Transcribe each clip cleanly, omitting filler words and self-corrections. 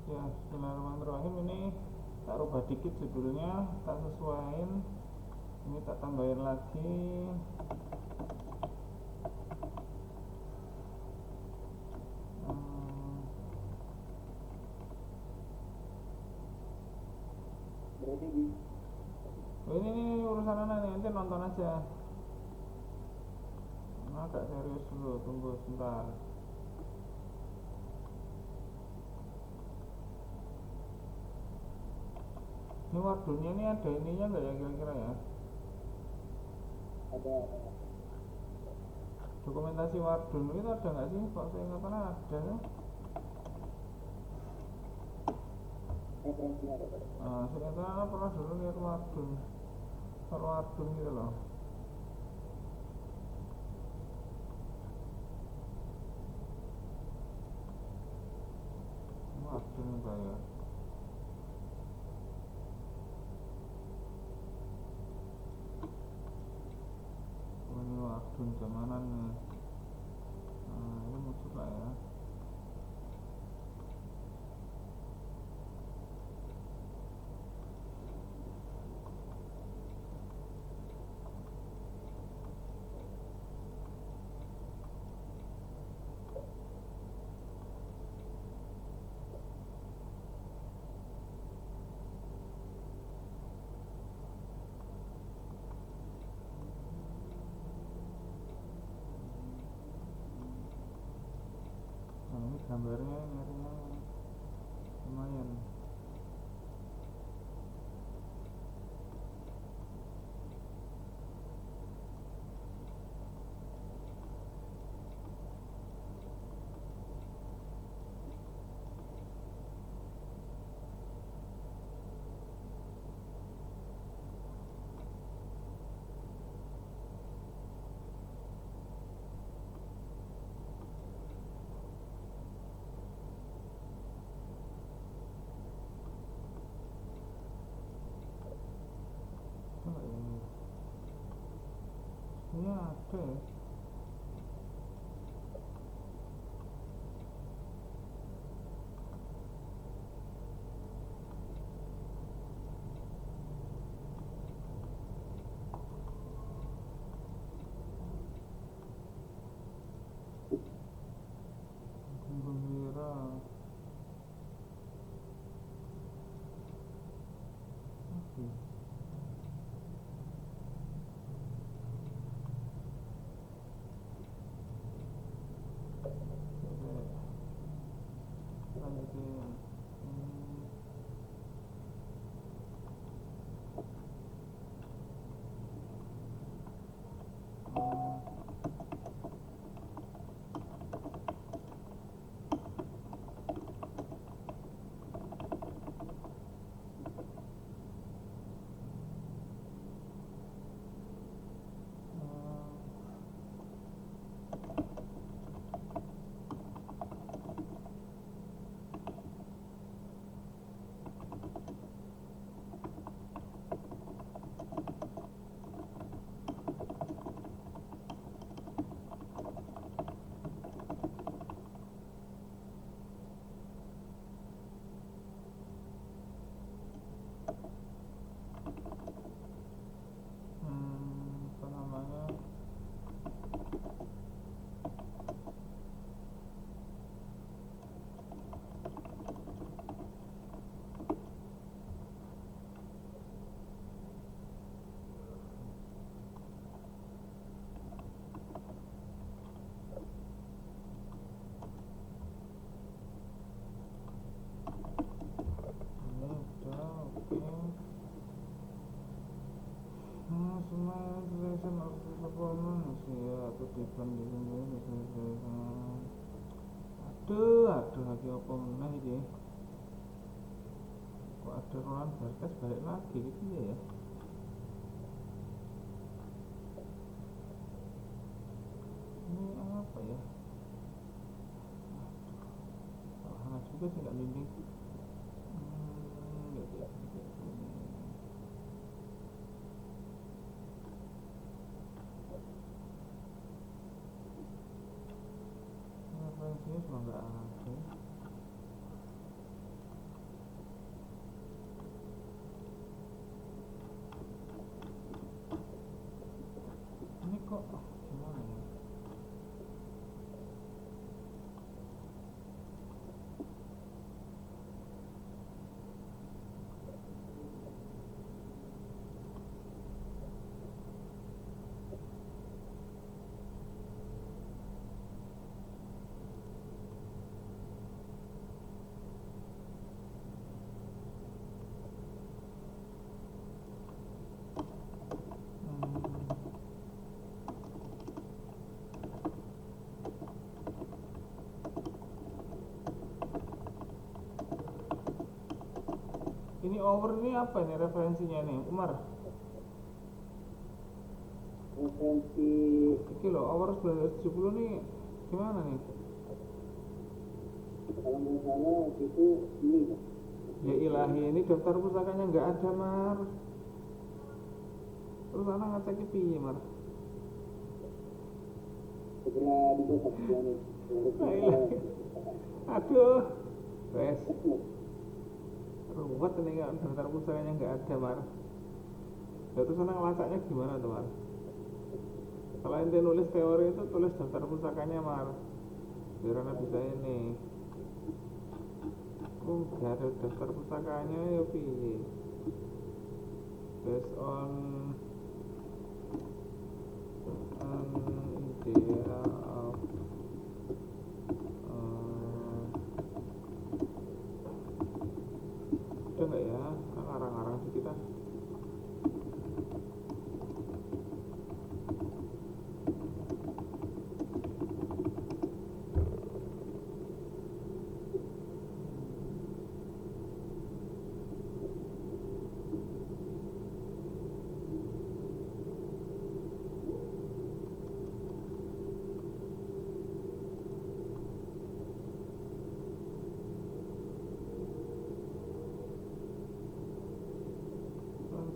Ya, bismillahirrahmanirrahim. Ini tak rubah dikit judulnya, tak sesuaiin. Ini tak tambahin lagi. Ini urusan anak nih, nanti nonton aja. Agak serius dulu, tunggu sebentar. Ini wadonnya ini ada ininya nggak ya kira-kira ya? Ada. Dokumentasi wadon itu ada nggak sih? Kok saya ingat ada ya? Referensinya ada. Saya ingat pernah dulu lihat wadon, wadon gitu loh. Wadon bayar. Ini wadon zamanan nih. Ini muncul lah ya. Ini gambarnya nyarinya lumayan. Ini ada ya. Gembira. Oke. Lanjutin. Apa namanya? Ini udah oke. Semua tulisan harus performance ya atau dibandingkan ini. Aduh lagi apa meneh iki? Kok ada Roland Barthes balik lagi gitu ya? Ini apa ya? Salah juga sih nggak bimbing. Referensinya cuma nggak ada. Ini over ini apa nih referensinya nih, Umar? Referensi Iki loh, over 1970 nih gimana nih? kalau nggak salah waktu itu ini Pak. Ya ilahi, ini daftar pusakanya nggak ada, Mar. Terus anak ngeceknya piye, Mar? Segera dibuat ya nih. La ilahi. Aduh. Wes, ruwet ini kan daftar pusakanya nggak ada, Mar. Ya terus anak ngelacaknya gimana tuh, Mar? Kalau ente nulis teori itu tulis daftar pusakanya, Mar. Biar anak bisa ini. Oh, nggak ada daftar pusakanya ya piye? Based on idea of udah nggak ya, ngarang-ngarang sih kita.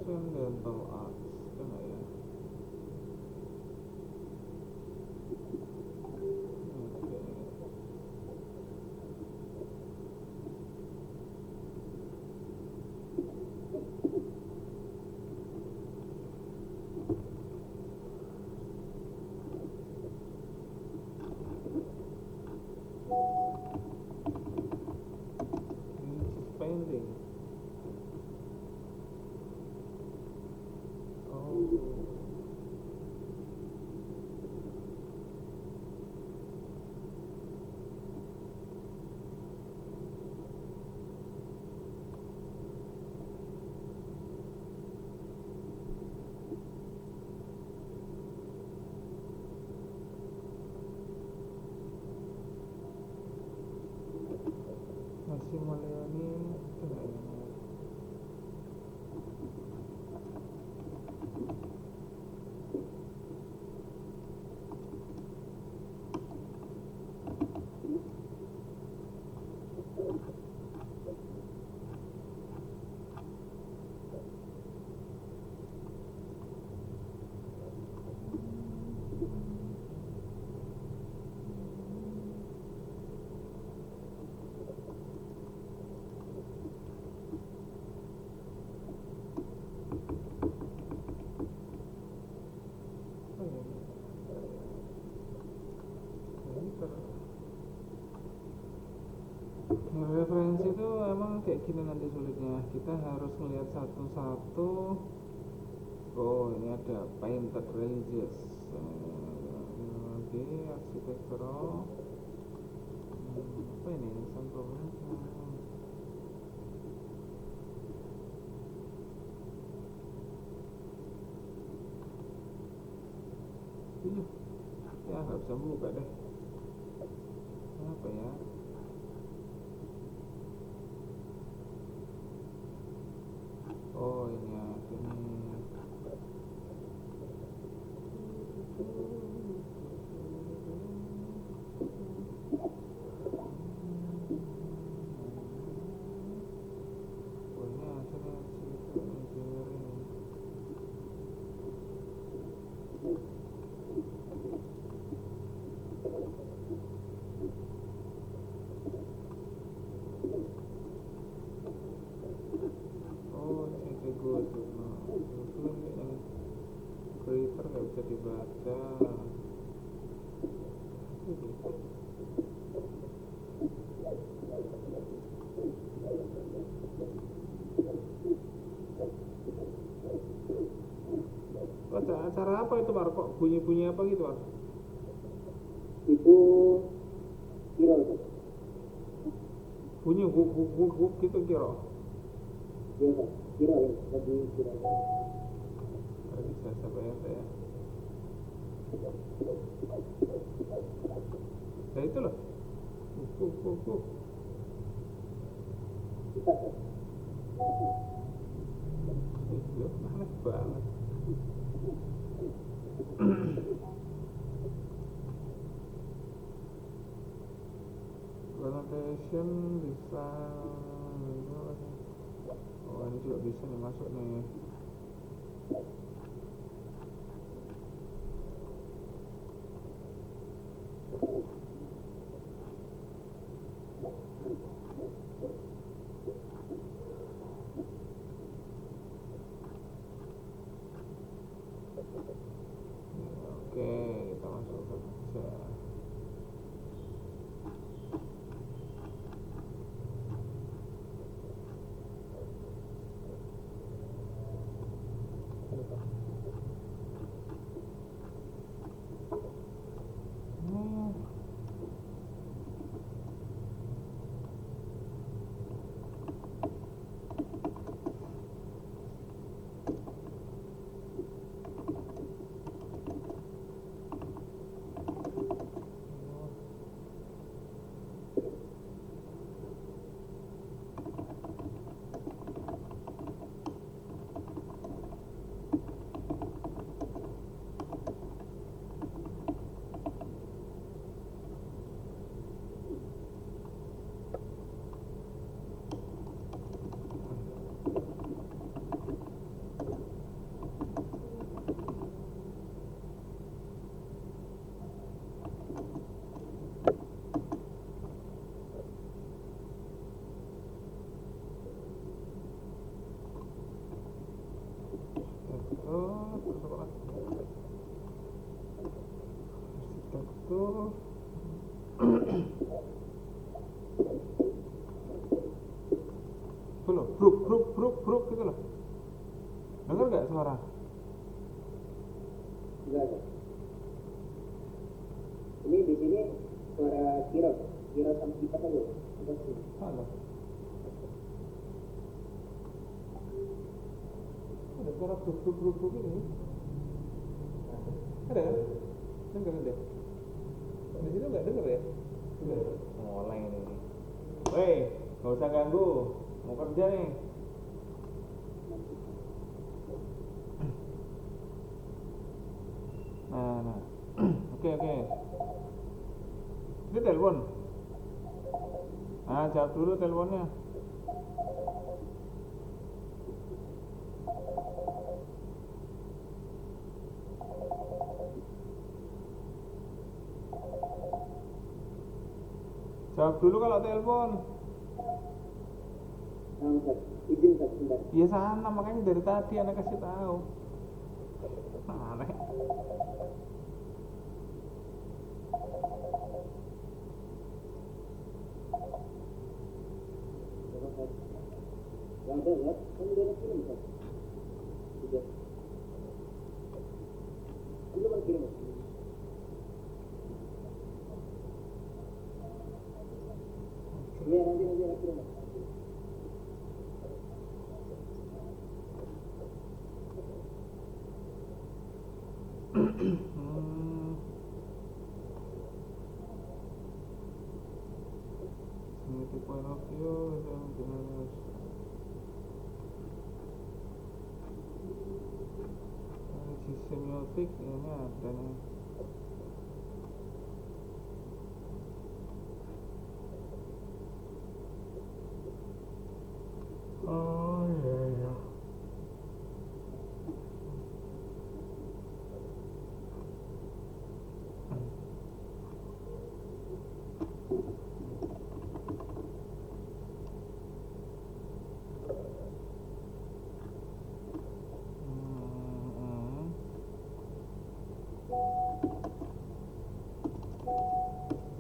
Transcendental arts, udah nggak ya? Oke. This is painting. Oh. Masih Maliani, udah nggak ya? Oh ya, ini referensi itu emang kayak gini nanti sulitnya. Kita harus melihat satu-satu. Oh, ini ada painted religious. Oke, architectural. Apa ini? Sampelnya. Ya nggak bisa buka deh. Apa ya? Oh ini ya, ini. Oh ini ada nih civil engineering. Oh ini kayak gue tuh. Nah, film ini creator nggak bisa dibaca. Acara apa itu, Mar? Kok bunyi-bunyi apa gitu, Mar? Itu kira itu. Bunyi guk guk guk guk gitu kira. Iya Pak. Kira ya, lagi kira. Nggak bisa sampai ya saya. Nah itu loh. Guk guk guk guk. Bisa ya. Iya, aneh banget. Connotation bisa. Oh, ini juga bisa nih masuk nih. Oke, kita masukkan aja. Hmm. Arsitektur. Itu loh, bruk gitu loh. Dengar nggak suara? Enggak ada. Ini di sini suara kiro sama kita aja. Kita sini. Ada. Ada suara bruk ini. Ada kan? Dengar deh. Di situ nggak dengar ya? Mulai ini. Woi, nggak usah ganggu. Mau kerja nih. Nah. Oke. Ini telepon. Nah, jawab dulu teleponnya. Jawab dulu kalau telepon. Izin sebentar. Ya sana, makanya dari tadi anak kasih tahu. Aneh. Yang ada, kan udah ada kirim kan? Sudah. Ini mau kirim. Iya, nanti ada kirim. Ini point of view dan jenis semiotik ini ada nih. Oh iya.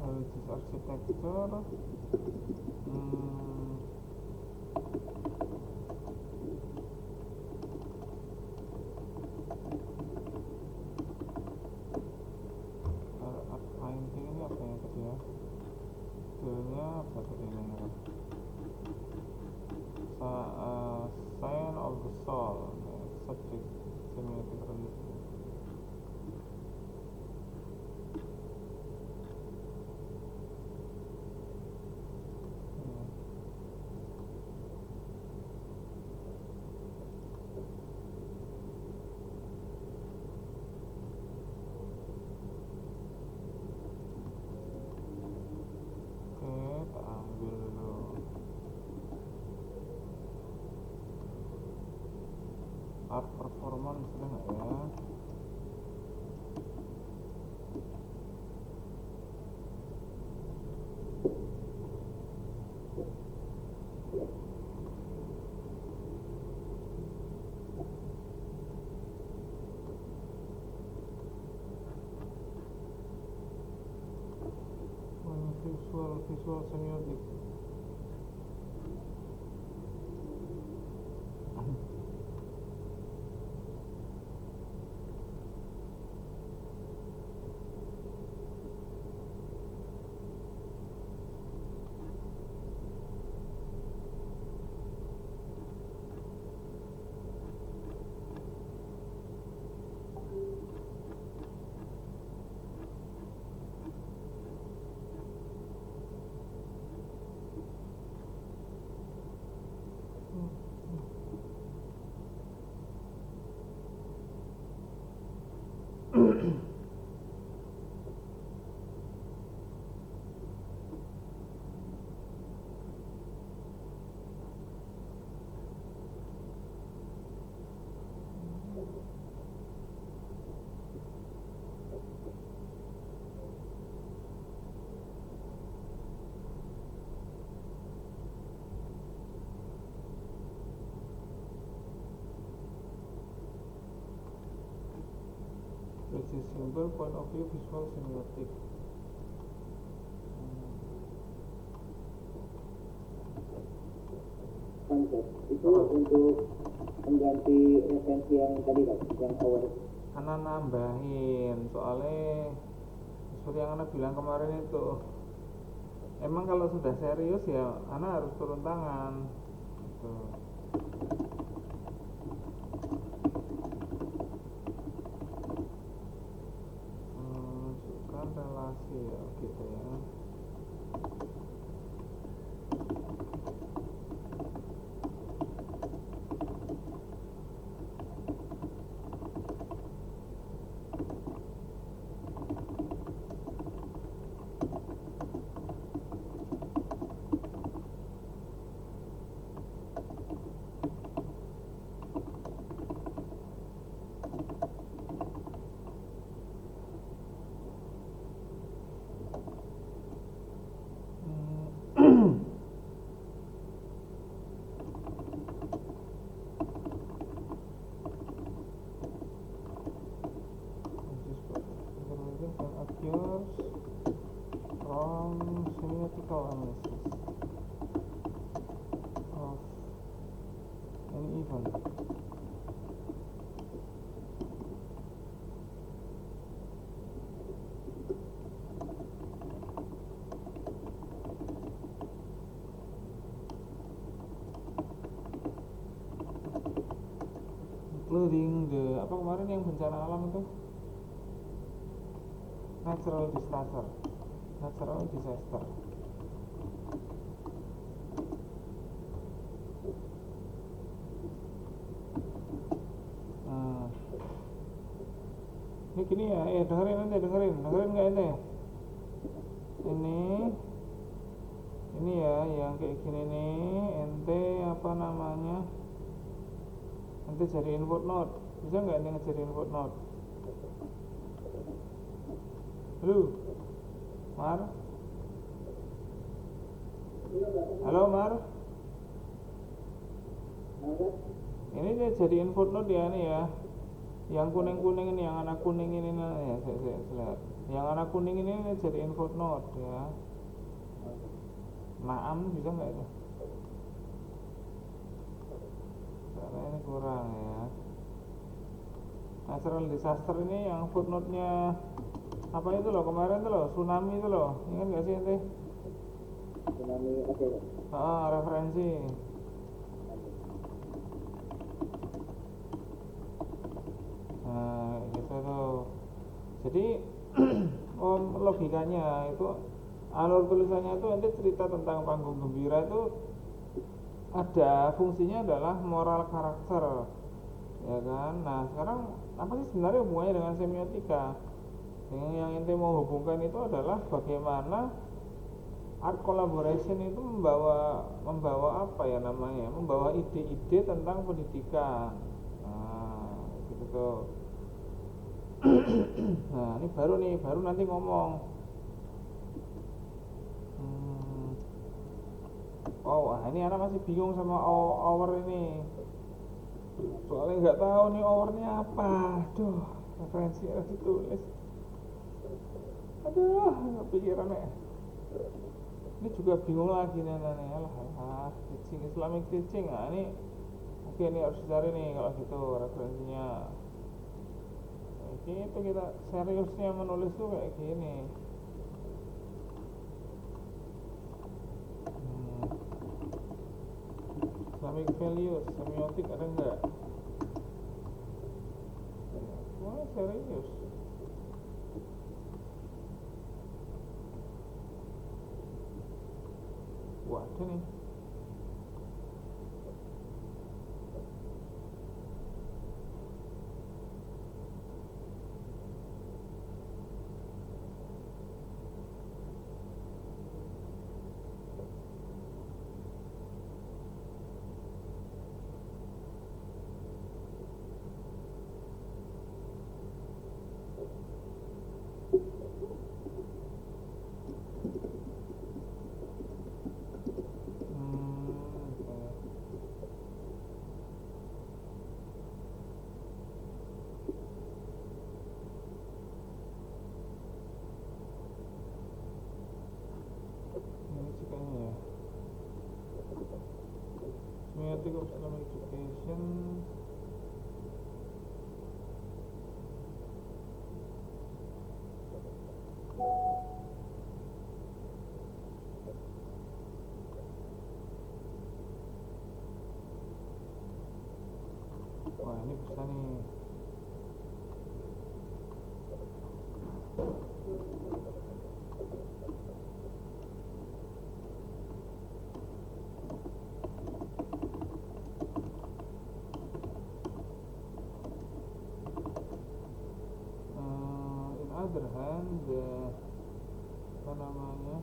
Analisis arsitektur. Painting ini apa ya tadi ya? Dulunya apa tadi namanya? Sign of the soul, subject semiotic religion. hormon sudah nggak ya? Visual semiotik. Which is simple point of view visual semiotic. Konsep itu untuk mengganti referensi yang tadi kan, yang awal. Anak nambahin soalnya seperti yang anak bilang kemarin itu, emang kalau sudah serius ya anak harus turun tangan gitu. Menunjukkan relasi ya gitu ya. Occurs from semiotical analysis of any event. Including the apa kemarin yang bencana alam itu? Natural disaster. Nah, ini gini ya, dengerin nggak ente? Ini ya, yang kayak gini nih, ente apa namanya? Ente jadiin footnote, bisa nggak ente ngejadiin footnote? Halo Mar. Ini dia jadiin footnote ya nih ya. Yang kuning ini, yang anak kuning ini ya, saya lihat. Yang anak kuning ini jadiin footnote ya. Naam bisa nggak itu? Karena ini kurang ya. Natural disaster ini yang footnote-nya apa itu loh kemarin tuh loh, tsunami itu loh, ingat nggak sih ente? Tsunami oke. Referensi. Nah gitu tuh. Jadi logikanya itu alur tulisannya itu nanti cerita tentang panggung gembira itu ada fungsinya adalah moral karakter, ya kan? Nah sekarang apa sih sebenarnya hubungannya dengan semiotika? Yang ente mau hubungkan itu adalah bagaimana art collaboration itu membawa apa ya namanya? Membawa ide-ide tentang pendidikan. Nah, gitu tuh. Nah ini baru nanti ngomong. Oh wah, ini anak masih bingung sama hour ini, soalnya nggak tahu nih hournya apa. Aduh, referensi harus ditulis. Aduh, nggak pikiran ya. Ini juga bingung lagi nih. Alah, teaching Islamic teaching. Nah ini oke, ini harus dicari nih kalau gitu referensinya. Kayak gitu kita seriusnya menulis tuh kayak gini. Islamic values, semiotik ada enggak? Wah serius. Wah ada nih. Ini sih kayaknya ya. Semiotic of Islamic education. Wah ini bisa nih. In other hand, apa namanya?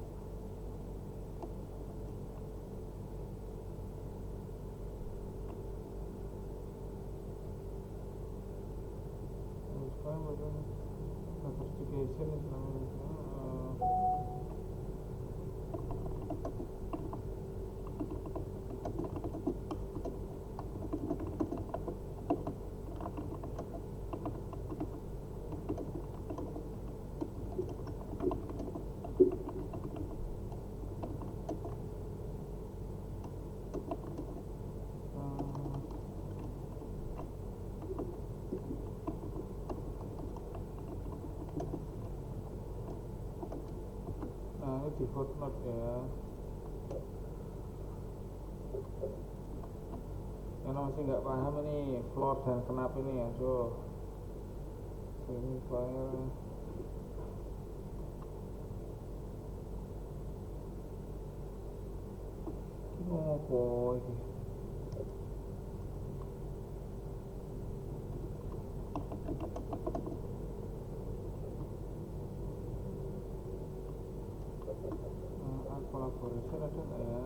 Sophistication Islamic. Nah ini di footnote ya. Yang masih nggak paham ini floor dan kenapa ini ya, ini file. Apa ini? Collaboration ada nggak ya?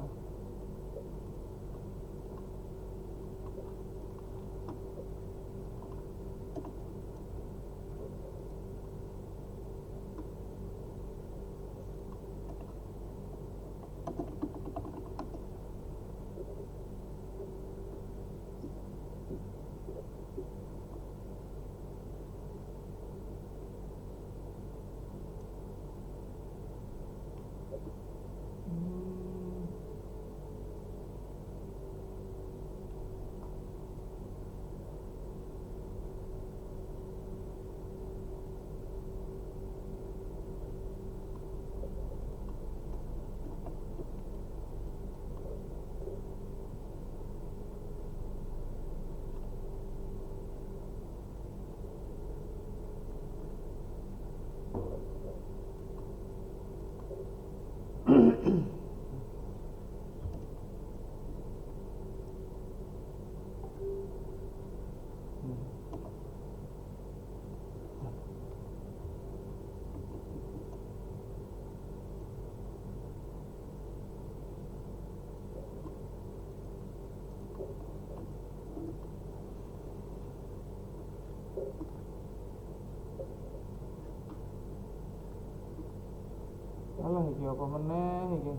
iki apa meneh iki.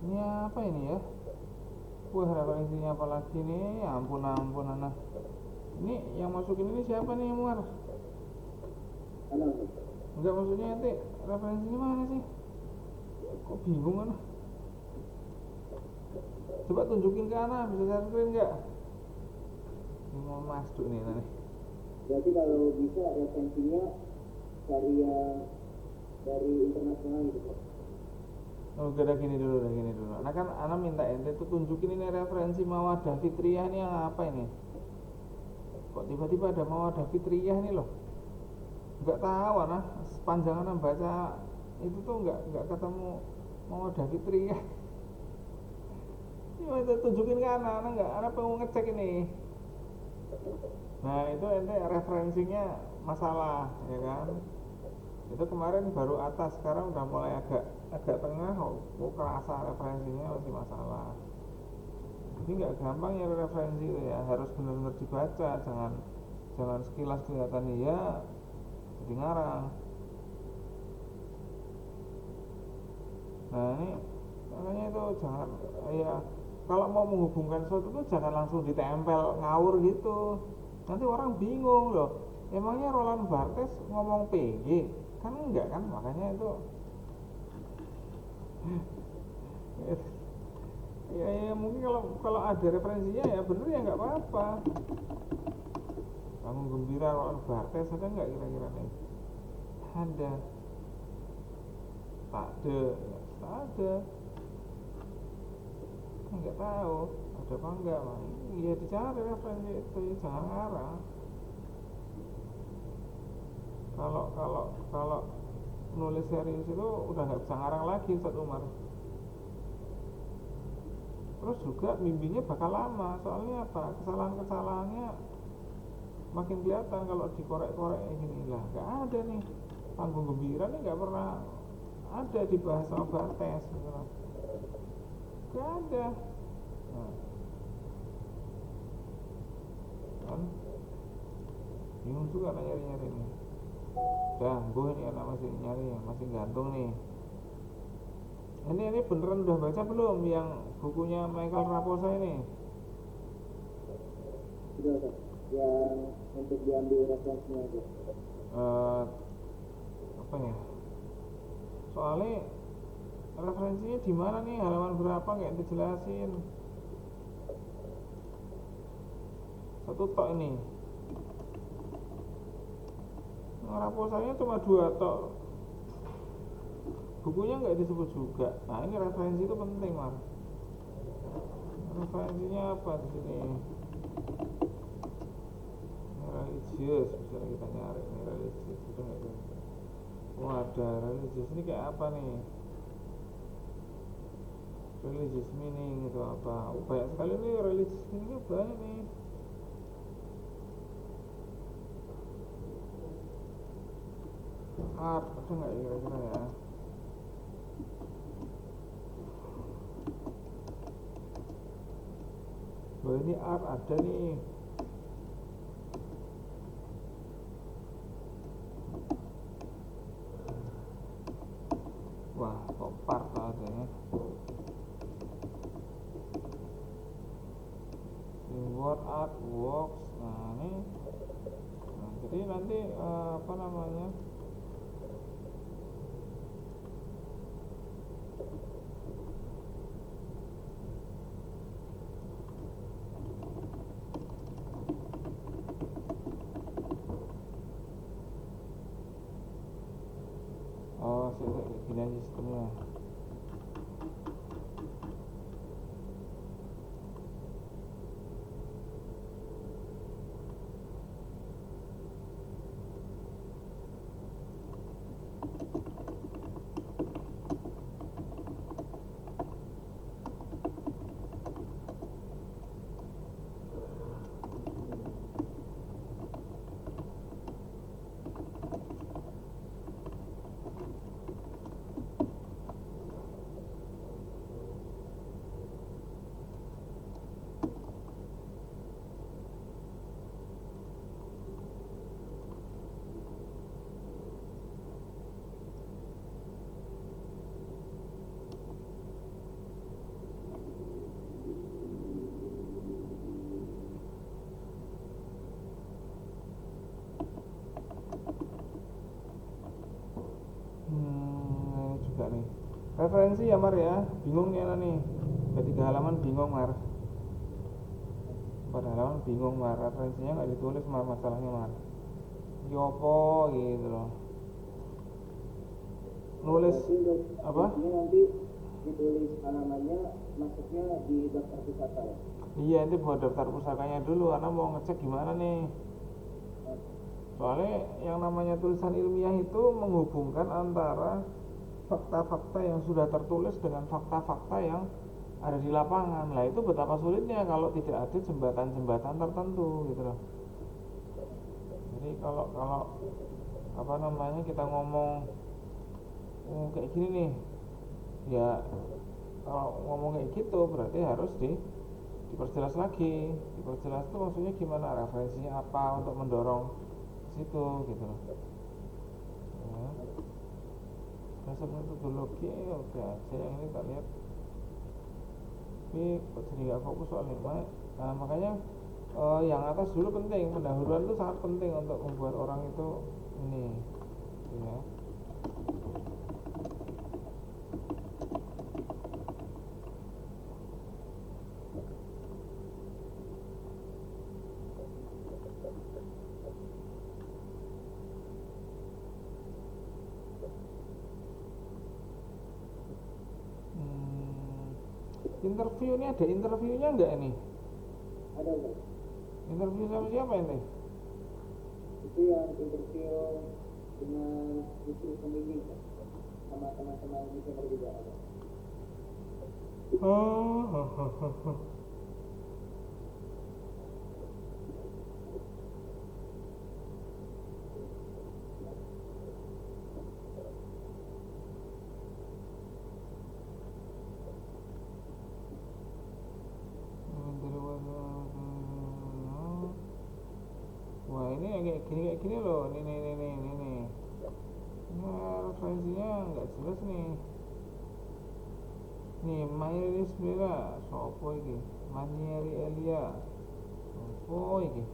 Ini apa ini ya? Wah, referensinya apa lagi nih? Ya ampun ampun anak. Ini yang masukin ini siapa nih, Muar? Halo. Enggak, maksudnya nanti referensinya mana sih? Kok bingung kan? Coba tunjukin ke anak, bisa share screen nggak? Ini mau masuk nih nanti. Berarti kalau bisa referensinya dari yang dari internasional gitu Pak. Oh, udah gini dulu, udah gini dulu. Nah kan anak minta ente tuh tunjukin ini referensi Mawadah Fitriyah ini yang apa ini? Kok tiba-tiba ada Mawadah Fitriyah nih loh? Nggak tahu anak, sepanjang anak baca itu tuh nggak ketemu Mawadah Fitriyah. Ini ente tunjukin ke anak nggak? Anak pengen ngecek ini. Nah itu ente referensinya masalah, ya kan? Itu kemarin baru atas, sekarang udah mulai agak tengah, kok kerasa referensinya masih masalah. Jadi nggak gampang ya referensi itu ya, harus benar-benar dibaca, jangan sekilas kelihatan ya jadi ngarang. Nah ini makanya itu jangan ya, kalau mau menghubungkan sesuatu itu jangan langsung ditempel ngawur gitu, nanti orang bingung loh, emangnya Roland Barthes ngomong PG kan, enggak kan, makanya itu ya mungkin kalau ada referensinya ya bener ya nggak apa-apa. Bangun Gembira Roland Barthes ada nggak kira-kira nih? Ada. Tak ada. Nggak tahu ada apa enggak, mang. Iya dicari referensi itu, jangan ngarang. Kalau nulis serius itu udah nggak bisa ngarang lagi Ustaz Umar. Terus juga bimbingnya bakal lama, soalnya apa? Kesalahan-kesalahannya makin kelihatan kalau dikorek-korek kayak gini lah. Nggak ada nih, Panggung Gembira nih nggak pernah ada dibahas sama Barthes gitu lah. Nggak ada. Nah, kan bingung juga lah nyari-nyari nih. Dah, gue ini anak masih nyari, masih gantung nih. Ini beneran udah baca belum yang bukunya Michael Raposa ini? Sudah Pak, yang untuk diambil referensinya aja. Apa ya? Soalnya referensinya di mana nih, halaman berapa nggak dijelasin. Satu tok ini. Raposanya cuma 2 tok. Bukunya nggak disebut juga. Nah ini referensi itu penting, Mar. Referensinya apa di sini? Ini religius, bisa kita nyari ini religius itu nggak ada. Oh ada religius, ini kayak apa nih? Religious meaning itu apa? Oh, banyak sekali nih religious meaningnya, banyak nih. Art ada nggak ya kira-kira ya? Loh ini art ada nih. Wah kok part ada ya. Word art works. Nah ini jadi nanti apa namanya, gini aja sistemnya. Referensi ya Mar ya, bingung ya nih. Udah 3 halaman bingung Mar. 4 halaman bingung Mar, referensinya nggak ditulis Mar, masalahnya Mar. Yopo gitu loh. Nulis Berarti untuk apa? referensinya nanti ditulis halamannya masuknya di daftar pusaka ya. Iya, itu buat daftar pusakanya dulu karena mau ngecek gimana nih. Soalnya yang namanya tulisan ilmiah itu menghubungkan antara fakta-fakta yang sudah tertulis dengan fakta-fakta yang ada di lapangan. Lah itu betapa sulitnya kalau tidak ada jembatan-jembatan tertentu gitu loh. Jadi kalau kalau apa namanya kita ngomong kayak gini nih, ya kalau ngomong kayak gitu berarti harus diperjelas lagi. Diperjelas itu maksudnya gimana, referensinya apa untuk mendorong situ gitu loh ya. Dasar metodologi oke aja, yang ini tak lihat tapi kok jadi nggak fokus soalnya. Nah makanya yang atas dulu penting, pendahuluan itu sangat penting untuk membuat orang itu ini ya. Interview ini ada interviewnya enggak ini? Ada Bang. Interview sama siapa ini? Itu yang interview dengan justru pembimbing Bang. Sama teman-teman desainer juga ada. Oh. Wah ini kayak gini loh, ini referensinya nggak jelas nih. Nih Mayri Smira, sopo iki? Manieri Elia, sopo iki?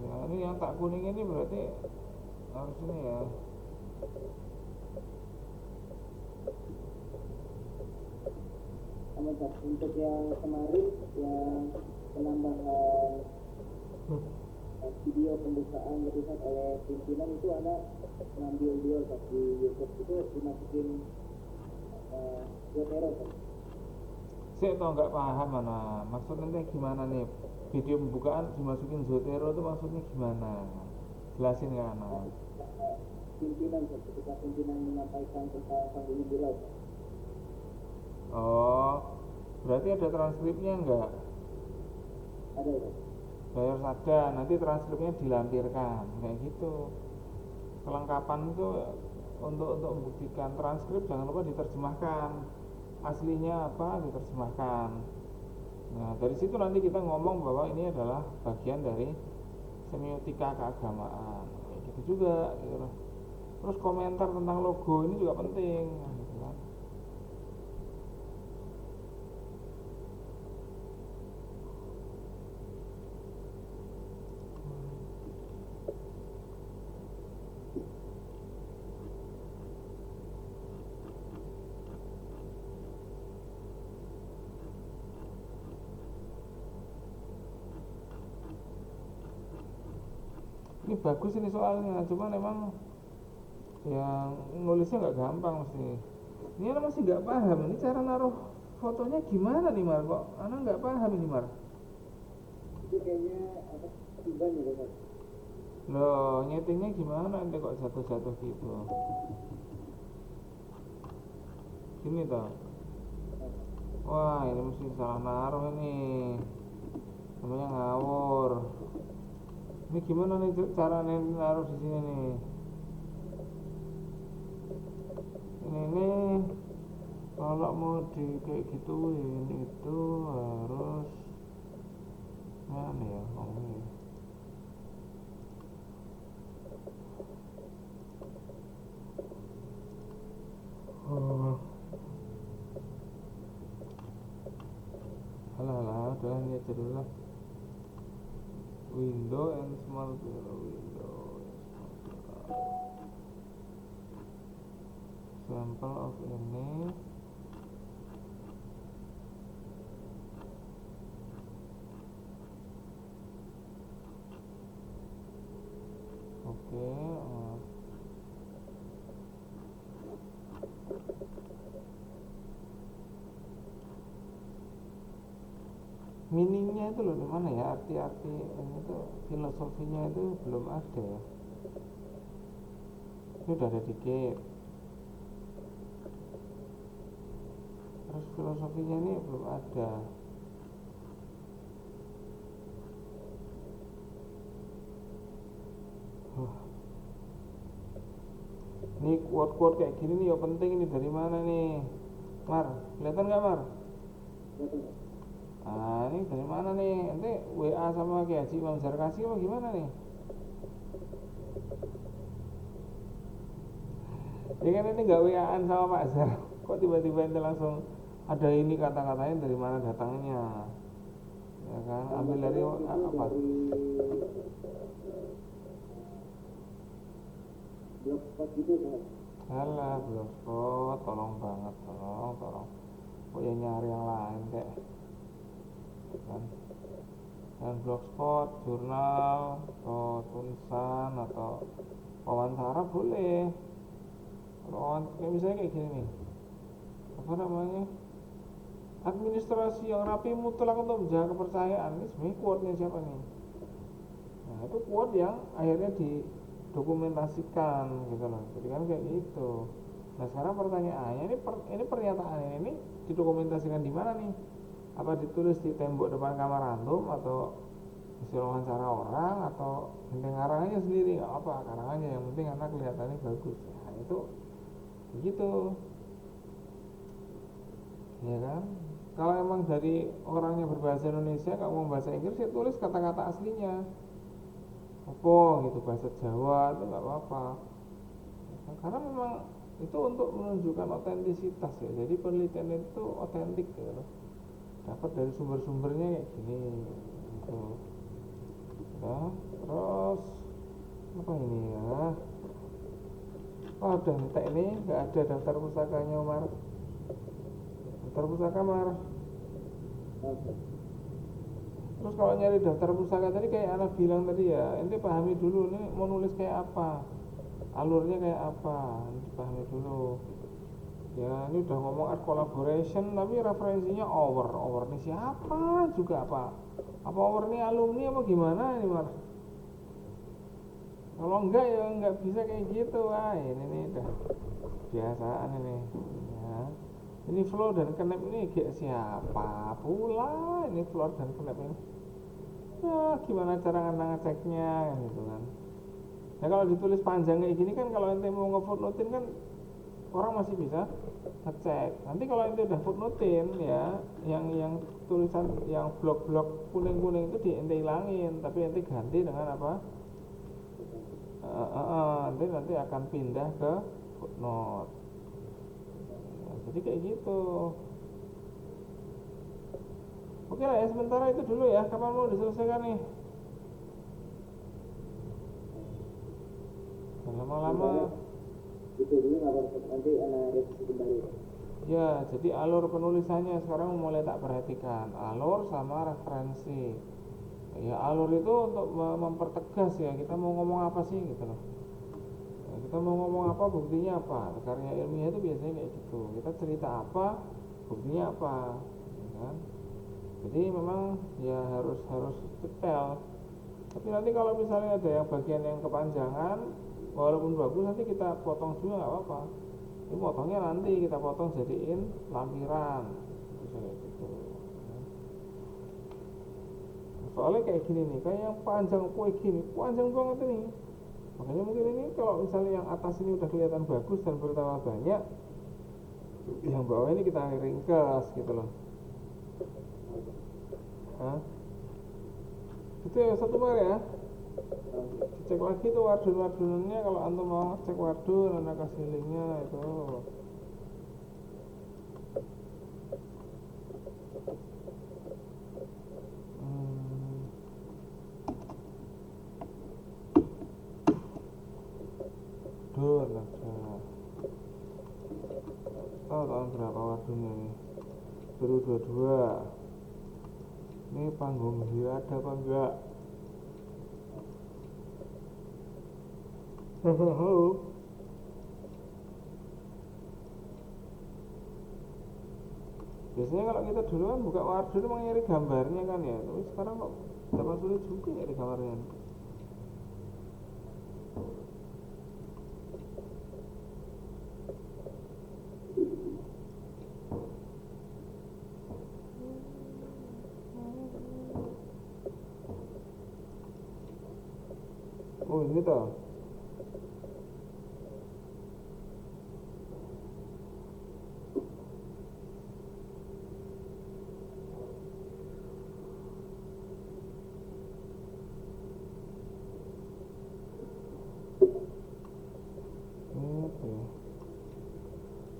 Ya ini yang tak kuning ini berarti harus ini ya. Untuk yang kemarin yang penambahan video pembukaan bertuliskan oleh pimpinan itu ada ngambil dia di YouTube itu dimasukin Zotero kan? Saya tau nggak paham mana maksudnya gimana nih, video pembukaan dimasukin Zotero itu maksudnya gimana, jelasin kan Ana. Pimpinan kan, ketika pimpinan menyampaikan tentang pandemi viral kan? Oh berarti ada transkripnya enggak? Ada ya? Harus ada, nanti transkripnya dilampirkan kayak gitu. Kelengkapan itu untuk membuktikan transkrip jangan lupa diterjemahkan, aslinya apa diterjemahkan. Nah dari situ nanti kita ngomong bahwa ini adalah bagian dari semiotika keagamaan kayak gitu juga gitu loh. Terus komentar tentang logo ini juga penting gitu kan. Ini bagus ini soalnya, cuma memang yang nulisnya nggak gampang mesti. Ini Ana masih nggak paham, ini cara naruh fotonya gimana nih Mar, kok Ana nggak paham ini Mar. Itu kayaknya apa? Tiban ya kan? Loh nyetingnya gimana ente kok jatuh-jatuh gitu gini toh. Wah ini mesti salah naruh ini, namanya ngawur. Ini gimana nih caranya naruh di sini nih? Ini kalau mau di kayak gituin itu harus mana ya ngomongnya. Oh. Alah, udah ini aja dulu lah. Window and small window. example of ini. Oke, meaningnya itu loh di mana ya, arti-arti ini tuh filosofinya itu belum ada ya. Ini udah ada dikit. Terus filosofinya ini belum ada. Ini quote-quote kayak gini nih ya penting, ini dari mana nih Mar? Kelihatan nggak Mar? Nah ini dari mana nih? Nanti WA sama Ki Haji Imam Zarkasi apa gimana nih? Ya kan ini nggak WA-an sama Pak Zar. Kok tiba-tiba ini langsung ada ini kata-katanya dari mana datangnya? Ya kan, ambil dari apa? Blogspot gitu kan? Alah, blogspot, tolong banget, tolong. Kok ya nyari yang lain kayak kan? Dan blogspot, jurnal, atau tulisan, atau wawancara boleh. Kalau kayak misalnya kayak gini nih, apa namanya? Administrasi yang rapi mutlak untuk menjaga kepercayaan. Ini sebenarnya quote-nya siapa nih? Nah itu quote yang akhirnya didokumentasikan gitu loh. Jadi kan kayak gitu. Nah sekarang pertanyaannya ini pernyataan ini didokumentasikan di mana nih? Apa ditulis di tembok depan kamar antum, atau hasil wawancara orang, atau penting karangannya sendiri? Nggak apa, karangannya yang penting anak kelihatannya bagus. Nah itu begitu, ya kan? Kalau emang dari orangnya berbahasa Indonesia, kalau mau bahasa Inggris ya tulis kata-kata aslinya. Apa gitu, bahasa Jawa itu nggak apa-apa. Karena memang itu untuk menunjukkan otentisitas ya. Jadi penelitian itu otentik gitu. Dapat dari sumber-sumbernya kayak gini gitu. Nah, terus apa ini ya? Oh, udah entek ini, nggak ada daftar pusakanya Umar. Daftar pusaka Mar. Terus kalau nyari daftar pusaka tadi kayak anak bilang tadi ya, ente pahami dulu nih mau nulis kayak apa, alurnya kayak apa, dipahami dulu. Ya ini udah ngomong art collaboration tapi referensinya over nih siapa juga apa over nih alumni apa gimana ini Mar? Kalau enggak ya enggak bisa kayak gitu. Wah ini nih udah biasaan ini ya. Ini flow dan knap ini kayak siapa pula ini flow dan knap ini? Ya gimana cara ngeceknya gitu kan. Nah kalau ditulis panjang kayak gini kan, kalau ente mau nge-footnotein kan orang masih bisa ngecek. Nanti kalau ente udah footnotein ya, yang tulisan yang blok-blok kuning-kuning itu ente hilangin, tapi ente ganti dengan apa? Nanti akan pindah ke footnote. Nah, jadi kayak gitu. Oke lah ya, sementara itu dulu ya. Kapan mau diselesaikan nih? Lama-lama Itu dulu nanti anak revisi kembali. ya, jadi alur penulisannya sekarang mulai tak perhatikan, alur sama referensi. Ya alur itu untuk mempertegas ya, kita mau ngomong apa sih gitu loh. Ya, kita mau ngomong apa, buktinya apa. Karya ilmiah itu biasanya kayak gitu, kita cerita apa, buktinya apa, ya kan? Jadi memang ya harus detail. Tapi nanti kalau misalnya ada yang bagian yang kepanjangan, walaupun bagus nanti kita potong juga nggak apa-apa. Ini potongnya nanti kita potong jadiin lampiran, bisa kayak gitu. Soalnya kayak gini nih, kayak yang panjang kue gini, panjang banget ini. Makanya mungkin ini kalau misalnya yang atas ini udah kelihatan bagus dan bertambah banyak, yang bawah ini kita ringkas gitu loh. Hah? Itu ya satu Mar ya. Cek lagi tuh wardun-wardunannya, kalau antum mau cek wardun, anak kasih linknya itu. Dun, tahu tahun berapa Wardunnya nih. 2022. Ini panggung dia ada apa enggak? Biasanya kalau kita dulu kan buka Wardun emang nyari gambarnya kan ya, tapi sekarang kok dapat sulit juga nyari gambarnya. Oh ini toh.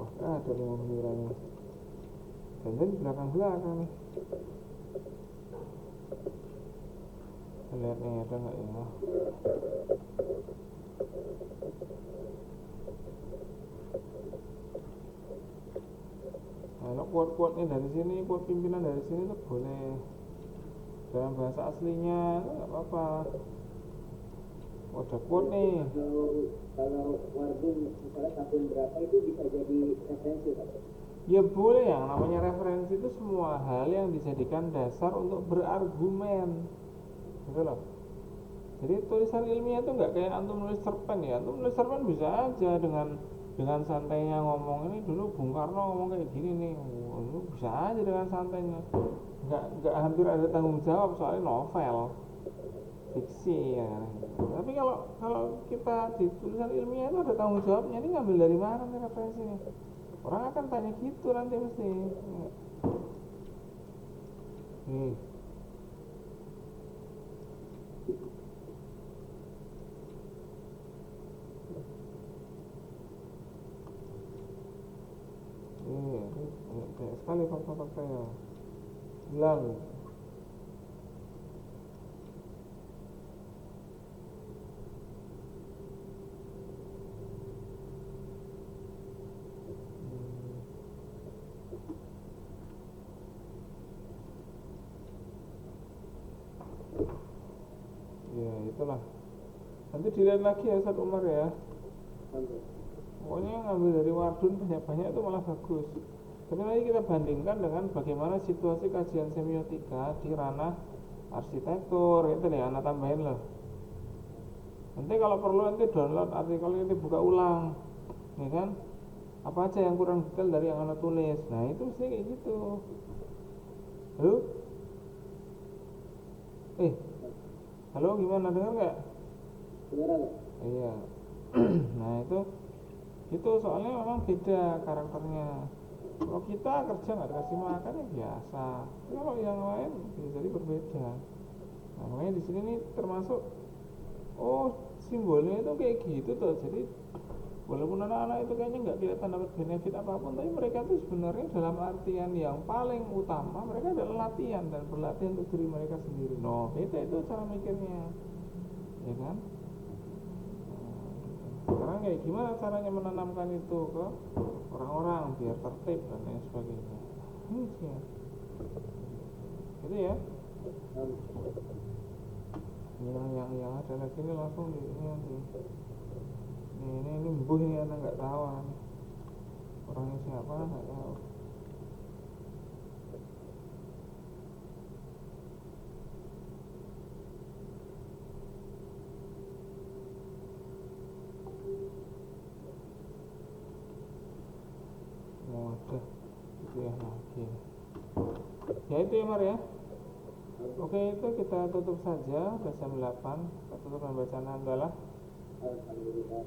Wah ada nih meniranya. Dan di belakang-belakang nih. Kita lihat nih ada nggak ya? Nah, quote-quote nih dari sini, quote pimpinan dari sini tuh boleh dalam bahasa aslinya, nggak apa-apa. Oh, ada quote nih. Kalau Wardun misalnya tahun berapa itu bisa jadi referensi kan? Ya boleh, yang namanya referensi itu semua hal yang dijadikan dasar untuk berargumen, gitu loh. Jadi tulisan ilmiah itu nggak kayak antum nulis cerpen ya. Antum nulis cerpen bisa aja dengan santainya ngomong, ini dulu Bung Karno ngomong kayak gini nih. Itu bisa aja dengan santainya. Nggak hampir ada tanggung jawab soalnya novel, fiksi ya. Tapi kalau kita di tulisan ilmiah itu ada tanggung jawabnya. Ini ngambil dari mana nih referensinya? Orang akan tanya gitu nanti mesti. Nih. Ini banyak sekali fakta-faktanya. 9. Ya itulah. Nanti dilihat lagi ya Ustaz Umar ya. Pokoknya ngambil dari Wardun banyak-banyak itu malah bagus. Tapi nanti kita bandingkan dengan bagaimana situasi kajian semiotika di ranah arsitektur, itu nih anak tambahin loh. Nanti kalau perlu nanti download artikel ini, buka ulang, ya kan? Apa aja yang kurang detail dari yang anak tulis. Nah itu mesti kayak gitu. Halo? Halo, gimana, dengar nggak? Beneran nggak? Iya. Nah itu soalnya memang beda karakternya. Kalau kita kerja nggak dikasih makan ya biasa. Tapi kalau yang lain bisa jadi berbeda. Nah, makanya di sini nih termasuk, oh simbolnya itu kayak gitu tuh. Jadi walaupun anak-anak itu kayaknya nggak kelihatan dapat benefit apapun, tapi mereka tuh sebenarnya dalam artian yang paling utama mereka adalah latihan dan berlatih untuk diri mereka sendiri. No, beda itu cara mikirnya, ya kan? Sekarang kayak gimana caranya menanamkan itu ke orang-orang biar tertib dan lain sebagainya. Ini sih ya. Gitu ya. Yang ada lagi ini langsung di ini nanti. Ini mbuh ini anak nggak tahu nih. Orangnya siapa nggak tahu. Udah itu ya lagi. Ya itu ya Mar ya. Oke, itu kita tutup saja. Udah jam 8. Kita tutup dengan bacaan hamdalah. Alhamdulillah.